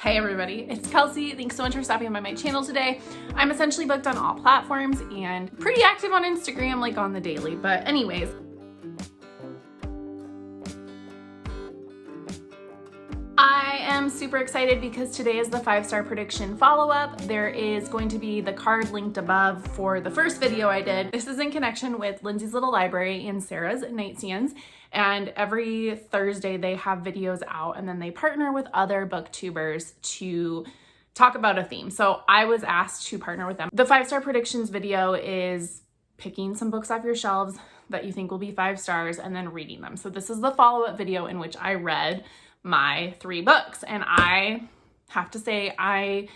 Hey everybody, it's Kelsey. Thanks so much for stopping by my channel today. I'm essentially booked on all platforms and pretty active on Instagram, like on the daily. But anyways, I am super excited because today is the 5-star prediction follow-up. There is going to be the card linked above for the first video I did. This is in connection with Lindsay's Little Library and Sarah's Nightstands. And every Thursday they have videos out and then they partner with other booktubers to talk about a theme. So I was asked to partner with them. The 5-star predictions video is picking some books off your shelves that you think will be 5 stars and then reading them. So this is the follow-up video in which I read my 3 books. And I have to say, I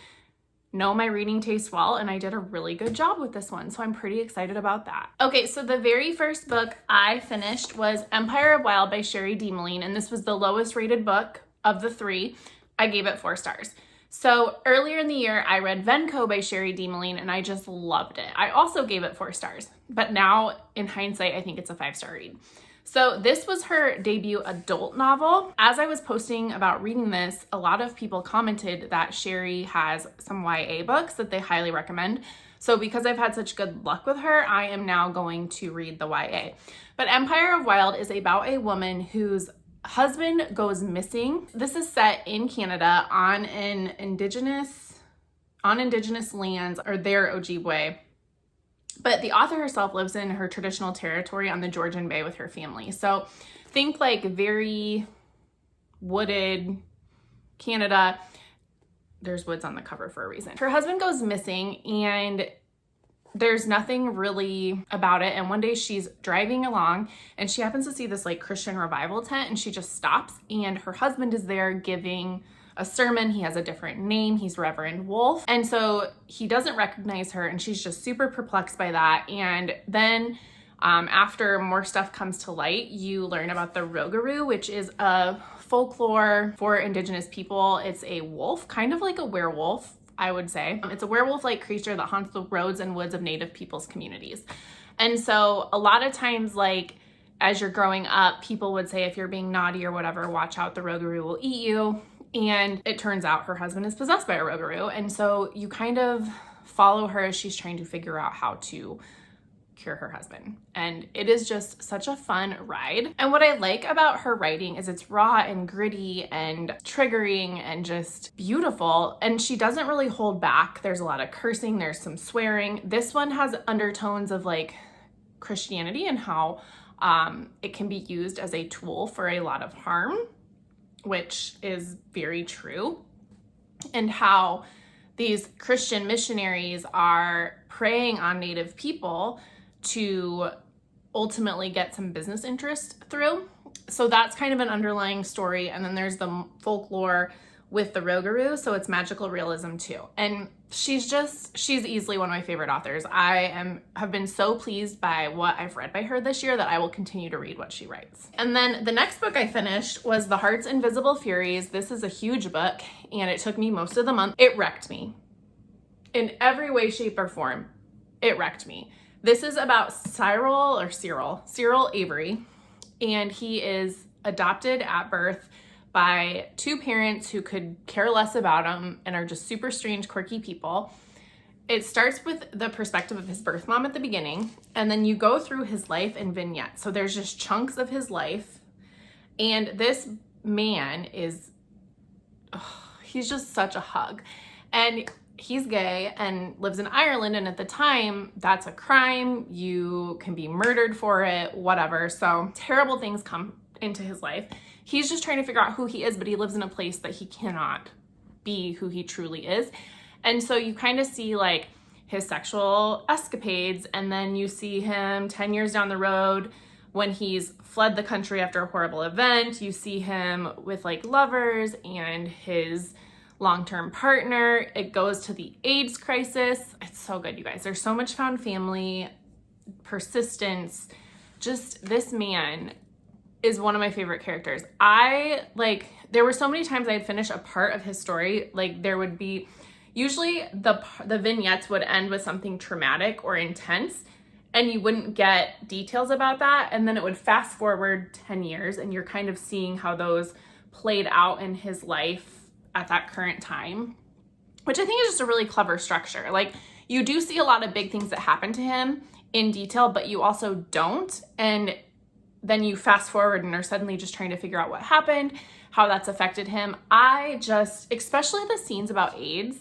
know my reading taste well, and I did a really good job with this one. So I'm pretty excited about that. Okay, so the very first book I finished was Empire of Wild by Sherry DeMaline, and this was the lowest rated book of the 3. I gave it 4 stars. So earlier in the year, I read Venko by Sherry DeMaline, and I just loved it. I also gave it 4 stars, but now in hindsight, I think it's a 5-star read. So this was her debut adult novel. As I was posting about reading this, a lot of people commented that Sherry has some YA books that they highly recommend. So because I've had such good luck with her, I am now going to read the YA. But Empire of Wild is about a woman whose husband goes missing. This is set in Canada on indigenous lands, or their Ojibwe. But the author herself lives in her traditional territory on the Georgian Bay with her family. So think like very wooded Canada. There's woods on the cover for a reason. Her husband goes missing and there's nothing really about it. And one day she's driving along and she happens to see this like Christian revival tent and she just stops and her husband is there giving a sermon. He has a different name. He's Reverend Wolf. And so he doesn't recognize her and she's just super perplexed by that. And then after more stuff comes to light, you learn about the Rougarou, which is a folklore for indigenous people. It's a wolf, kind of like a werewolf, I would say. It's a werewolf-like creature that haunts the roads and woods of Native people's communities. And so a lot of times, like as you're growing up, people would say if you're being naughty or whatever, watch out, the Rougarou will eat you. And it turns out her husband is possessed by a Rougarou. And so you kind of follow her as she's trying to figure out how to cure her husband. And it is just such a fun ride. And what I like about her writing is it's raw and gritty and triggering and just beautiful. And she doesn't really hold back. There's a lot of cursing. There's some swearing. This one has undertones of like Christianity and how it can be used as a tool for a lot of harm, which is very true, and how these Christian missionaries are preying on Native people to ultimately get some business interest through. So that's kind of an underlying story. And then there's the folklore with the Rougarou, so it's magical realism too. And she's easily one of my favorite authors. I have been so pleased by what I've read by her this year that I will continue to read what she writes. And then the next book I finished was The Heart's Invisible Furies. This is a huge book and it took me most of the month. It wrecked me. In every way, shape, or form, it wrecked me. This is about Cyril Avery, and he is adopted at birth by 2 parents who could care less about him and are just super strange, quirky people. It starts with the perspective of his birth mom at the beginning, and then you go through his life in vignettes. So there's just chunks of his life, and this man is, he's just such a hug. And he's gay and lives in Ireland, and at the time, that's a crime. You can be murdered for it, whatever. So terrible things come into his life. He's just trying to figure out who he is, but he lives in a place that he cannot be who he truly is. And so you kind of see like his sexual escapades, and then you see him 10 years down the road when he's fled the country after a horrible event. You see him with like lovers and his long-term partner. It goes to the AIDS crisis. It's so good, you guys. There's so much found family, persistence. Just this man is one of my favorite characters. There were so many times I'd finish a part of his story. Like there would be, usually the vignettes would end with something traumatic or intense and you wouldn't get details about that. And then it would fast forward 10 years and you're kind of seeing how those played out in his life at that current time, which I think is just a really clever structure. Like, you do see a lot of big things that happen to him in detail, but you also don't. And then you fast forward and are suddenly just trying to figure out what happened, how that's affected him. Especially the scenes about AIDS,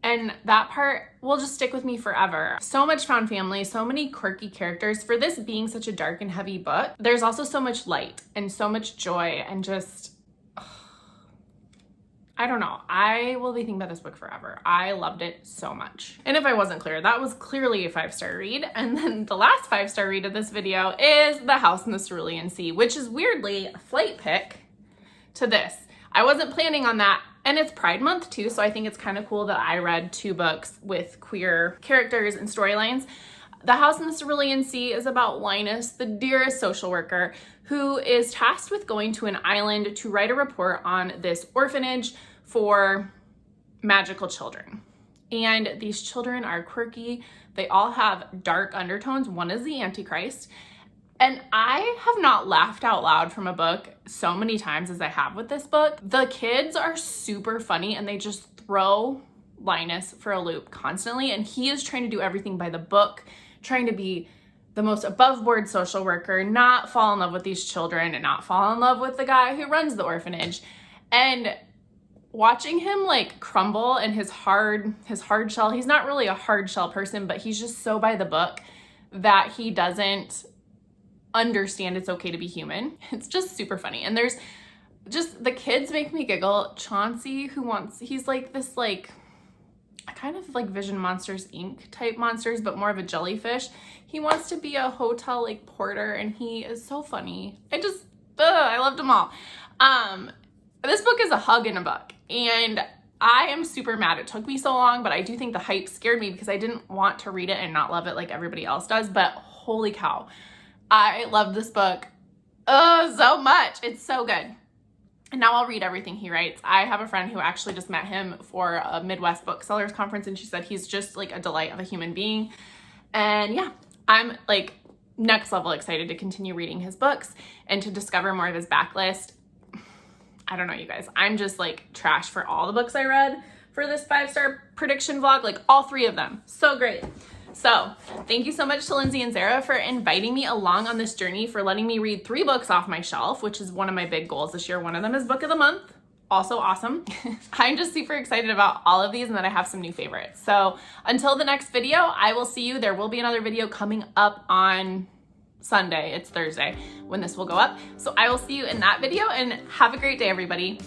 and that part will just stick with me forever. So much found family, so many quirky characters. For this being such a dark and heavy book, there's also so much light and so much joy and just, I don't know. I will be thinking about this book forever. I loved it so much. And if I wasn't clear, that was clearly a 5-star read. And then the last 5-star read of this video is The House in the Cerulean Sea, which is weirdly a flight pick to this. I wasn't planning on that. And it's Pride Month too, so I think it's kind of cool that I read 2 books with queer characters and storylines. The House in the Cerulean Sea is about Linus, the dearest social worker, who is tasked with going to an island to write a report on this orphanage for magical children. And these children are quirky. They all have dark undertones. One is the Antichrist. And I have not laughed out loud from a book so many times as I have with this book. The kids are super funny and they just throw Linus for a loop constantly. And he is trying to do everything by the book, trying to be the most above board social worker, not fall in love with these children and not fall in love with the guy who runs the orphanage. And watching him like crumble in his hard shell, he's not really a hard shell person, but he's just so by the book that he doesn't understand it's okay to be human. It's just super funny. And there's just, the kids make me giggle. Chauncey, he's like this like kind of like Vision Monsters Inc. type monsters, but more of a jellyfish. He wants to be a hotel like porter and he is so funny. I loved them all. This book is a hug in a book and I am super mad it took me so long, but I do think the hype scared me because I didn't want to read it and not love it like everybody else does, but holy cow. I love this book so much. It's so good. And now I'll read everything he writes. I have a friend who actually just met him for a Midwest Booksellers Conference, and she said he's just like a delight of a human being. And yeah, I'm like next level excited to continue reading his books and to discover more of his backlist. I don't know, you guys. I'm just like trash for all the books I read for this 5-star prediction vlog, like all 3 of them. So great. So thank you so much to Lindsey and Sarah for inviting me along on this journey, for letting me read 3 books off my shelf, which is one of my big goals this year. One of them is Book of the Month. Also awesome. I'm just super excited about all of these and that I have some new favorites. So until the next video, I will see you. There will be another video coming up on Sunday. It's Thursday when this will go up. So I will see you in that video and have a great day, everybody.